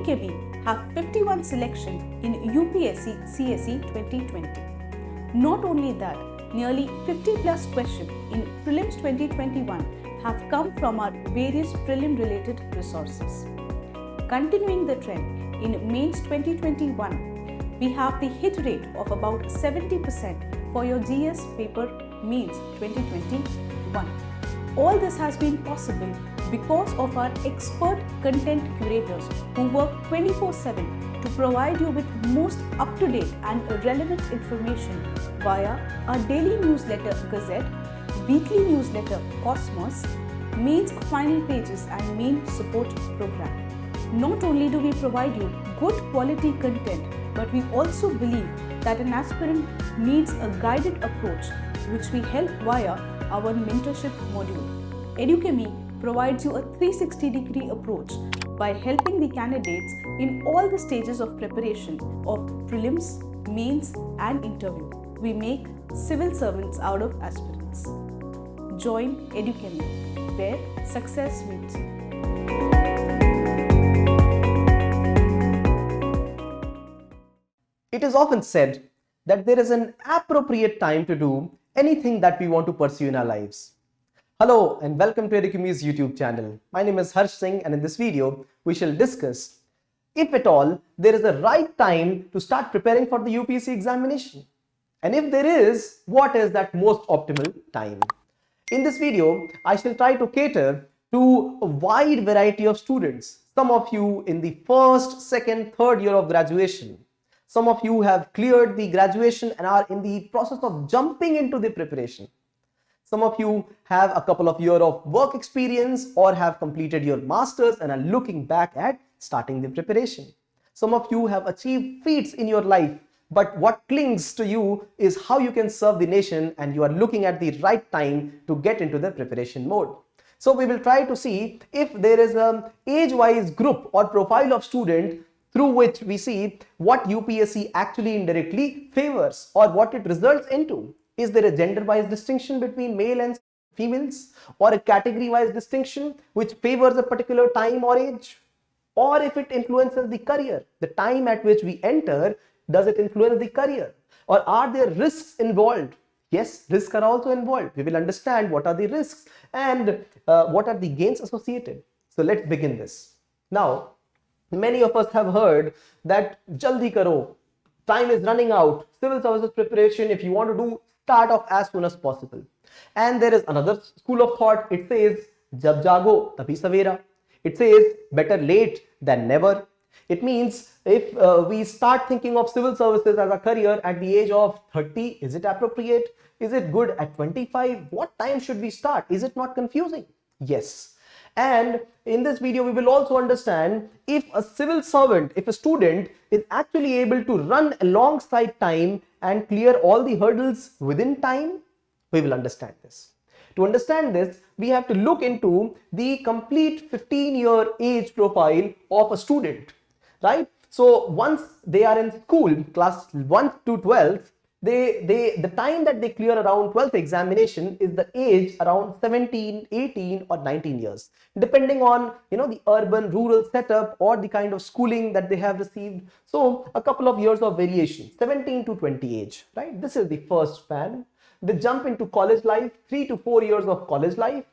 Edukemy have 51 selection in UPSC CSE 2020. Not only that, nearly 50 plus questions in Prelims 2021 have come from our various prelim related resources. Continuing the trend, in Mains 2021, we have the hit rate of about 70% for your GS paper Mains 2021. All this has been possible because of our expert content curators who work 24/7 to provide you with most up-to-date and relevant information via our daily newsletter Gazette, weekly newsletter Cosmos, Mains Final Pages and Main Support Program. Not only do we provide you good quality content, but we also believe that an aspirant needs a guided approach, which we help via our mentorship module. Edukemy provides you a 360-degree approach by helping the candidates in all the stages of preparation of prelims, mains and interview. We make civil servants out of aspirants. Join Edukemy, where success meets you. It is often said that there is an appropriate time to do anything that we want to pursue in our lives. Hello and welcome to Edukemy's YouTube channel. My name is Singh, and in this video we shall discuss if at all there is a right time to start preparing for the UPSC examination, and if there is, what is that most optimal time. In this video I shall try to cater to a wide variety of students. Some of you in the first, second, third year of graduation. Some of you have cleared the graduation and are in the process of jumping into the preparation. Some of you have a couple of years of work experience or have completed your masters and are looking back at starting the preparation. Some of you have achieved feats in your life, but what clings to you is how you can serve the nation, and you are looking at the right time to get into the preparation mode. So we will try to see if there is an age-wise group or profile of student through which we see what UPSC actually indirectly favors or what it results into. Is there a gender-wise distinction between male and females, or a category-wise distinction which favors a particular time or age? Or if it influences the career, the time at which we enter, does it influence the career? Or are there risks involved? Yes, risks are also involved. We will understand what are the risks and what are the gains associated. So let's begin this. Now, many of us have heard that jaldi karo, time is running out, civil services preparation, if you want to do, start off as soon as possible. And there is another school of thought. It says jab jago tabhi savera. It says better late than never. It means if we start thinking of civil services as a career at the age of 30, is it appropriate? Is it good at 25? What time should we start? Is it not confusing? Yes. And in this video, we will also understand if a civil servant, if a student is actually able to run alongside time and clear all the hurdles within time, we will understand this. To understand this, we have to look into the complete 15-year age profile of a student, right? So once they are in school, class 1 to 12, the time that they clear around 12th examination is the age around 17, 18 or 19 years, depending on the urban rural setup or the kind of schooling that they have received. So a couple of years of variation, 17 to 20 age, right? This is the first span. They jump into college life, 3 to 4 years of college life,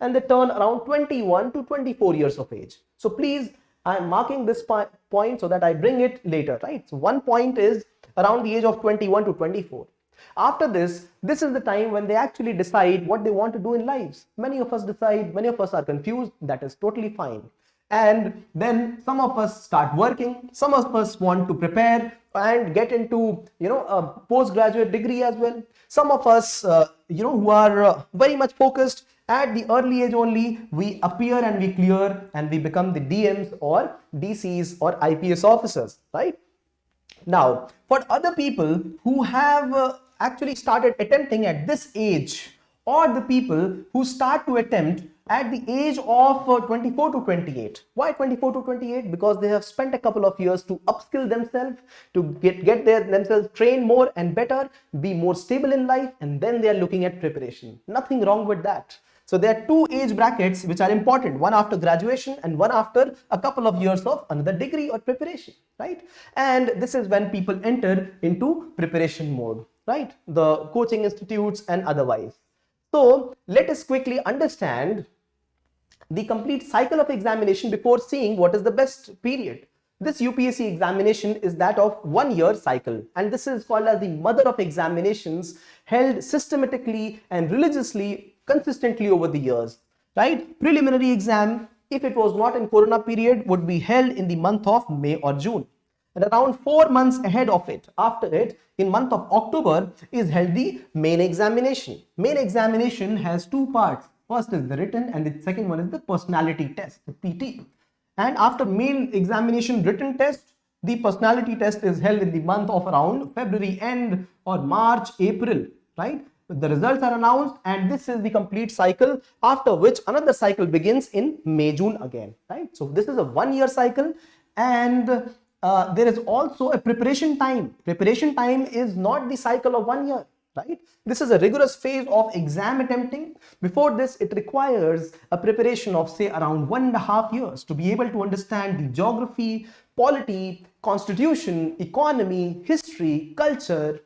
and they turn around 21 to 24 years of age. So please, I am marking this point so that I bring it later, right? So one point is around the age of 21 to 24. After this is the time when they actually decide what they want to do in lives. Many of us decide, many of us are confused, that is totally fine. And then some of us start working, some of us want to prepare and get into a postgraduate degree as well. Some of us who are very much focused at the early age only, we appear and we clear and we become the DMs or DCs or IPS officers, right? Now, for other people who have actually started attempting at this age, or the people who start to attempt at the age of 24 to 28. Why 24 to 28? Because they have spent a couple of years to upskill themselves, to get themselves trained more and better, be more stable in life, and then they are looking at preparation. Nothing wrong with that. So there are two age brackets which are important, one after graduation and one after a couple of years of another degree or preparation, right? And this is when people enter into preparation mode, right? The coaching institutes and otherwise. So let us quickly understand the complete cycle of examination before seeing what is the best period. This UPSC examination is that of 1 year cycle, and this is called as the mother of examinations, held systematically and religiously consistently over the years, right? Preliminary exam, if it was not in corona period, would be held in the month of May or June. And around 4 months ahead of it, after it, in month of October, is held the main examination. Main examination has two parts. First is the written and the second one is the personality test, the PT. And after main examination written test, the personality test is held in the month of around February end or March, April, right? The results are announced and this is the complete cycle, after which another cycle begins in May, June again, right? So this is a 1 year cycle, and there is also a preparation time. Preparation time is not the cycle of 1 year, right? This is a rigorous phase of exam attempting. Before this, it requires a preparation of say around 1.5 years to be able to understand the geography, polity, constitution, economy, history, culture,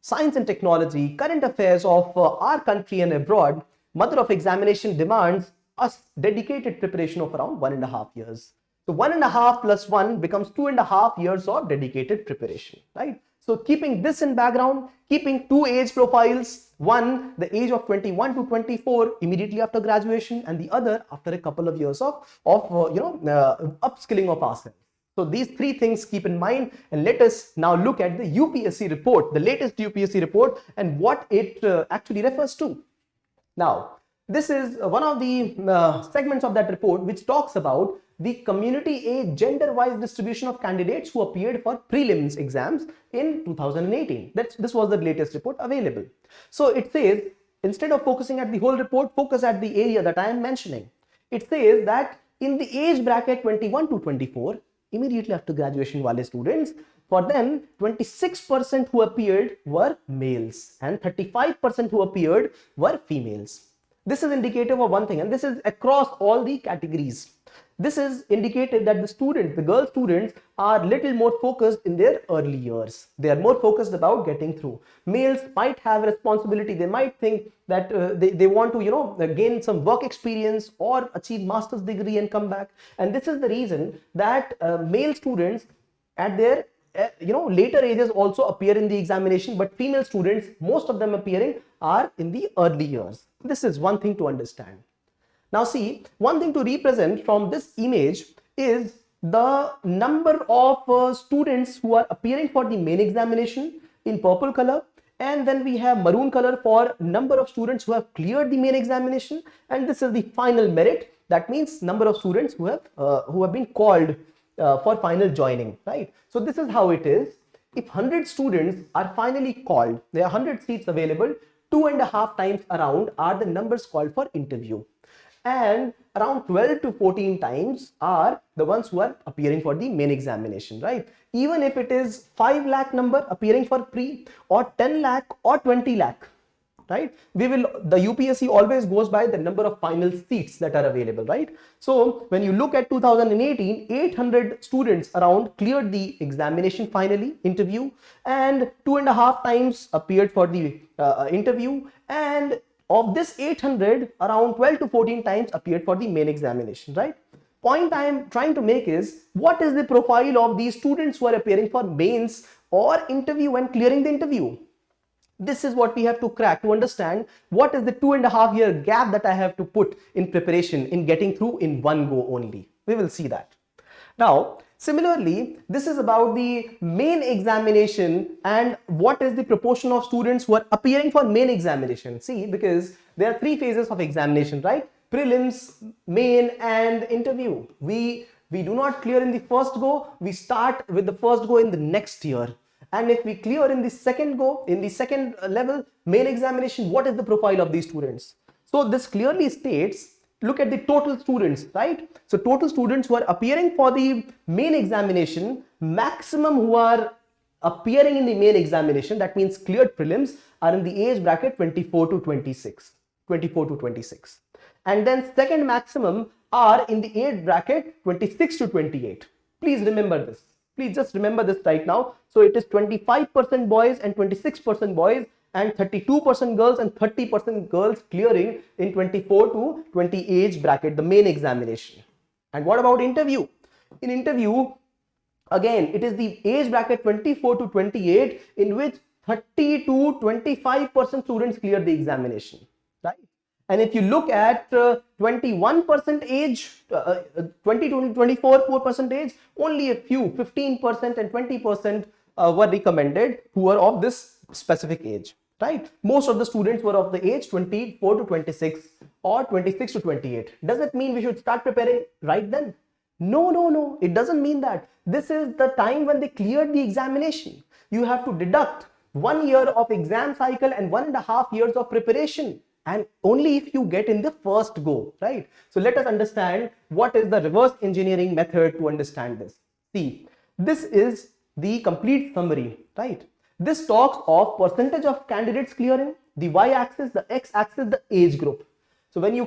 science and technology, current affairs of our country and abroad. Mother of examination demands a dedicated preparation of around 1.5 years. So 1.5 plus 1 becomes 2.5 years of dedicated preparation, right? So keeping this in background, keeping two age profiles, one the age of 21 to 24 immediately after graduation, and the other after a couple of years of upskilling of ourselves. So these three things keep in mind, and let us now look at the UPSC report, the latest UPSC report, and what it actually refers to. Now, this is one of the segments of that report which talks about the community age gender-wise distribution of candidates who appeared for prelims exams in 2018. This was the latest report available. So it says, instead of focusing at the whole report, focus at the area that I am mentioning. It says that in the age bracket 21 to 24, immediately after graduation wale students, for them 26% who appeared were males and 35% who appeared were females. This is indicative of one thing, and this is across all the categories. This is indicative that the students, the girl students, are little more focused in their early years. They are more focused about getting through. Males might have responsibility. They might think that they want to, gain some work experience or achieve master's degree and come back. And this is the reason that male students at their later ages also appear in the examination, but female students, most of them appearing, are in the early years. This is one thing to understand. Now see, one thing to represent from this image is the number of students who are appearing for the main examination in purple color, and then we have maroon color for number of students who have cleared the main examination, and this is the final merit. That means number of students who have been called for final joining, right? So this is how it is. If 100 students are finally called, there are 100 seats available, 2.5 times around are the numbers called for interview, and around 12 to 14 times are the ones who are appearing for the main examination, right? Even if it is 5 lakh number appearing for pre, or 10 lakh or 20 lakh, right? The UPSC always goes by the number of final seats that are available, right? So when you look at 2018, 800 students around cleared the examination finally, interview, and 2.5 times appeared for the interview, and of this 800, around 12 to 14 times appeared for the main examination, right? Point I am trying to make is, what is the profile of these students who are appearing for mains or interview and clearing the interview? This is what we have to crack to understand what is the 2.5 year gap that I have to put in preparation, in getting through in one go only. We will see that. Now, similarly, this is about the main examination and what is the proportion of students who are appearing for main examination. See, because there are 3 phases of examination, right? Prelims, main, and interview. We do not clear in the first go. We start with the first go in the next year. And if we clear in the second go, in the second level, main examination, what is the profile of these students? So this clearly states, look at the total students, right? So total students who are appearing for the main examination, maximum who are appearing in the main examination, that means cleared prelims, are in the age bracket 24 to 26. and then second maximum are in the age bracket 26 to 28. Please remember this. Please just remember this right now. So it is 25% boys and 26% boys, and 32% girls and 30% girls clearing in 24 to 20 age bracket, the main examination. And what about interview? In interview, again, it is the age bracket 24 to 28 in which 30 to 25% students clear the examination, right? And if you look at 21% age, 20 to 24% age, only a few, 15% and 20% were recommended who were of this specific age, right? Most of the students were of the age 24 to 26 or 26 to 28. Does it mean we should start preparing right then? No, no, no. It doesn't mean that. This is the time when they cleared the examination. You have to deduct 1 year of exam cycle and 1.5 years of preparation. And only if you get in the first go, right? So let us understand what is the reverse engineering method to understand this. See, this is the complete summary, right? This talks of percentage of candidates clearing, the y-axis, the x-axis, the age group. So when you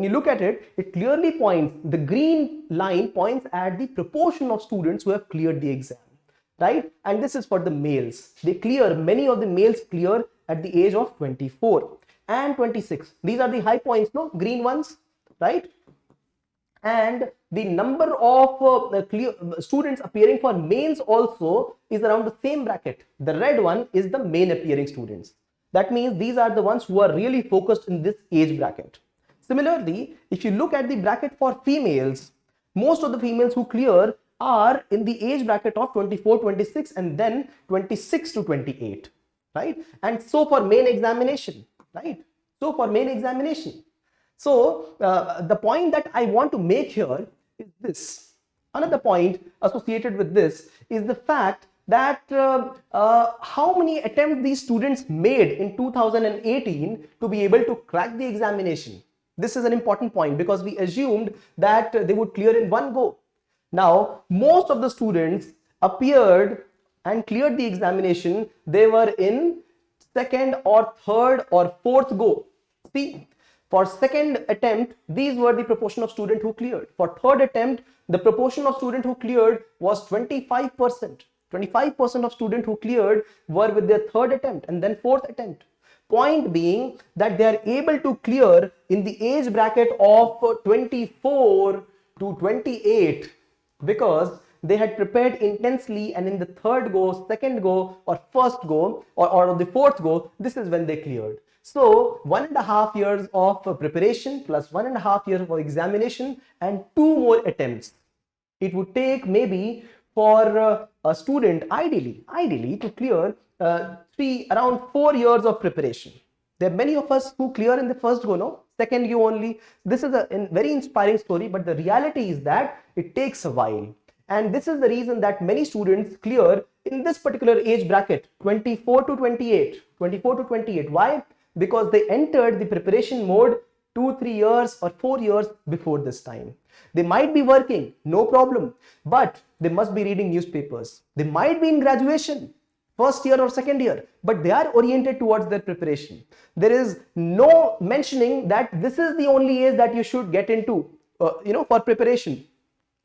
look at it, it clearly points, the green line points at the proportion of students who have cleared the exam, right? And this is for the males. Many of the males clear at the age of 24 and 26. These are the high points, no? Green ones, right? And the number of students appearing for mains also is around the same bracket. The red one is the main appearing students. That means these are the ones who are really focused in this age bracket. Similarly, if you look at the bracket for females, most of the females who clear are in the age bracket of 24, 26 and then 26 to 28, right? And so for main examination, right? So for main examination. So the point that I want to make here is this. Another point associated with this is the fact that how many attempts these students made in 2018 to be able to crack the examination. This is an important point because we assumed that they would clear in one go. Now, most of the students appeared and cleared the examination. They were in second or third or fourth go. See, for second attempt, these were the proportion of students who cleared. For third attempt, the proportion of students who cleared was 25%. 25% of students who cleared were with their third attempt and then fourth attempt. Point being that they are able to clear in the age bracket of 24 to 28 because they had prepared intensely, and in the third go, second go, or first go, or the fourth go, this is when they cleared. So 1.5 years of preparation plus 1.5 years of examination and 2 more attempts. It would take maybe for a student ideally to clear around 4 years of preparation. There are many of us who clear in the first go, no? Second go only. This is a very inspiring story, but the reality is that it takes a while. And this is the reason that many students clear in this particular age bracket, 24 to 28. 24 to 28. Why? Because they entered the preparation mode 2, 3 years or 4 years before this time. They might be working, no problem, but they must be reading newspapers. They might be in graduation, first year or second year, but they are oriented towards their preparation. There is no mentioning that this is the only age that you should get into, for preparation.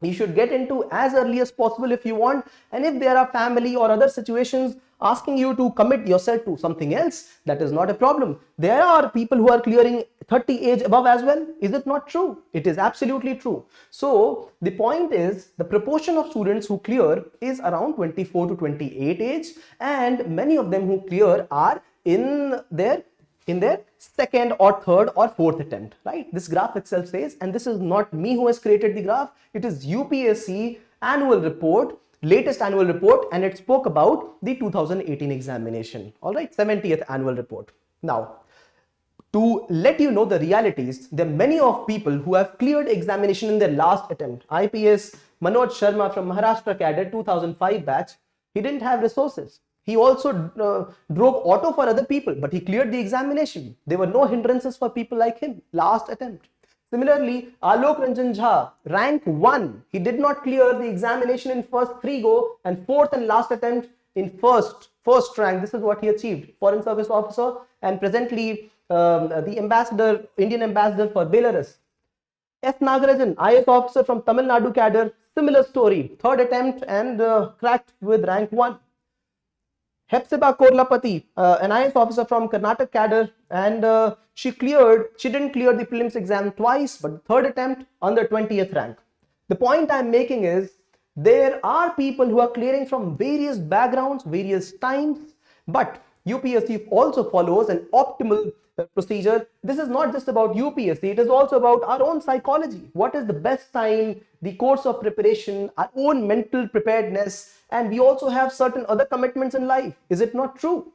You should get into as early as possible if you want, and if there are family or other situations asking you to commit yourself to something else, that is not a problem. There are people who are clearing 30 age above as well. Is it not true? It is absolutely true. So the point is, the proportion of students who clear is around 24 to 28 age, and many of them who clear are in their second or third or fourth attempt, right? This graph itself says, and this is not me who has created the graph, it is UPSC annual report, latest annual report, and it spoke about the 2018 examination, all right, 70th annual report. Now, to let you know the realities, there are many of people who have cleared examination in their last attempt. IPS Manoj Sharma from Maharashtra cadre 2005 batch, he didn't have resources. He also drove auto for other people, but he cleared the examination. There were no hindrances for people like him, last attempt. Similarly, Alok Ranjan Jha, rank 1. He did not clear the examination in first 3 go and fourth and last attempt in first first rank. This is what he achieved, foreign service officer, and presently the ambassador, Indian ambassador for Belarus. S. Nagarajan, IAS officer from Tamil Nadu cadre, similar story, third attempt and cracked with rank 1. Hepzibah Korlapati, an IAS officer from Karnataka cadre, and she didn't clear the prelims exam twice, but third attempt on the 20th rank. The point I'm making is there are people who are clearing from various backgrounds, various times, but UPSC also follows an optimal procedure. This is not just about UPSC, it is also about our own psychology. What is the best time, the course of preparation, our own mental preparedness, and we also have certain other commitments in life. Is it not true?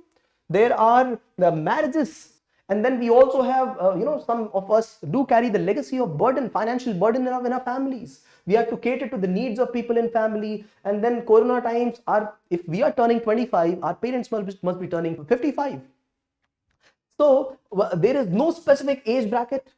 There are the marriages, and then we also have, some of us do carry the legacy of burden, financial burden in our families. We have to cater to the needs of people in family, and then Corona times if we are turning 25, our parents must be turning 55. So there is no specific age bracket.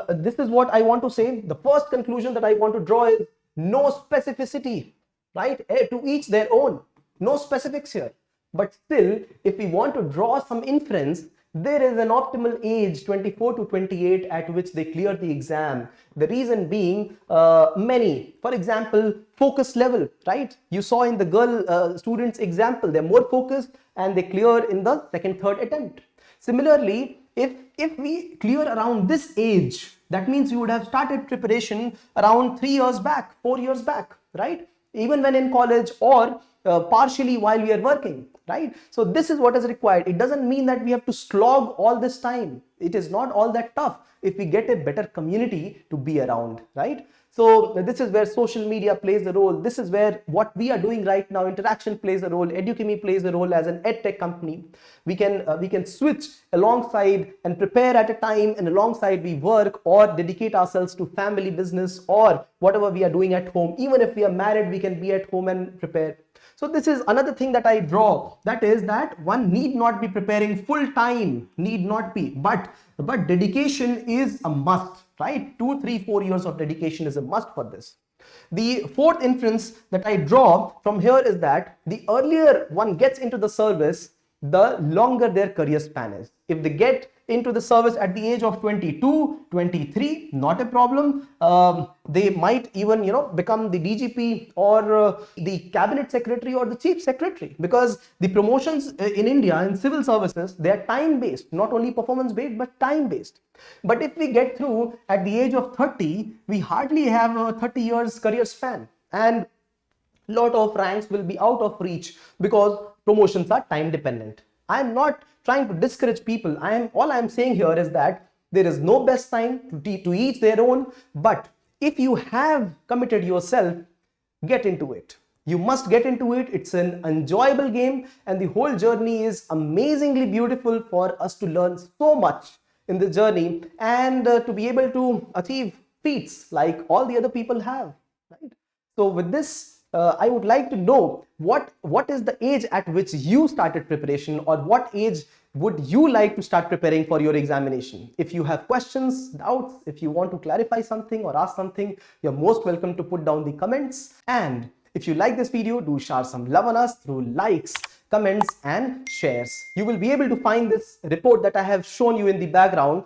This is what I want to say. The first conclusion that I want to draw is no specificity, right? To each their own. No specifics here. But still, if we want to draw some inference, there is an optimal age 24 to 28 at which they clear the exam. The reason being many. For example, focus level, right? You saw in the girl students example, they're more focused and they clear in the second, third attempt. Similarly, if we clear around this age, that means you would have started preparation around 3 years back, 4 years back, right? Even when in college or partially while we are working, right? So this is what is required. It doesn't mean that we have to slog all this time. It is not all that tough if we get a better community to be around, right? So this is where social media plays a role. This is where what we are doing right now, interaction plays a role. Edukemy plays a role as an edtech company. We can switch alongside and prepare at a time, and alongside we work or dedicate ourselves to family business or whatever we are doing at home. Even if we are married, we can be at home and prepare. So this is another thing that I draw, that is that one need not be preparing full time, need not be, but dedication is a must, right? 2, 3, 4 years of dedication is a must for this. The fourth inference that I draw from here is that the earlier one gets into the service, the longer their career span is. If they get into the service at the age of 22, 23, not a problem. They might even, become the DGP or the cabinet secretary or the chief secretary, because the promotions in India in civil services, they are time based, not only performance based, but time based. But if we get through at the age of 30, we hardly have a 30 years career span, and lot of ranks will be out of reach because promotions are time dependent. I am not trying to discourage people. All I am saying here is that there is no best time to each their own, but if you have committed yourself, get into it. You must get into it. It's an enjoyable game, and the whole journey is amazingly beautiful for us to learn so much in the journey, and to be able to achieve feats like all the other people have, right? So with this, I would like to know what is the age at which you started preparation, or what age would you like to start preparing for your examination? If you have questions, doubts, if you want to clarify something or ask something, you're most welcome to put down the comments. And if you like this video, do share some love on us through likes, comments and shares. You will be able to find this report that I have shown you in the background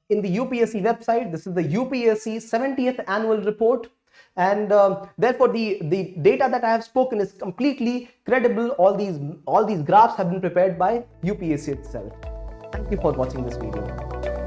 in the UPSC website. This is the UPSC 70th annual report. And therefore the data that I have spoken is completely credible. All these graphs have been prepared by UPSC itself. Thank you for watching this video.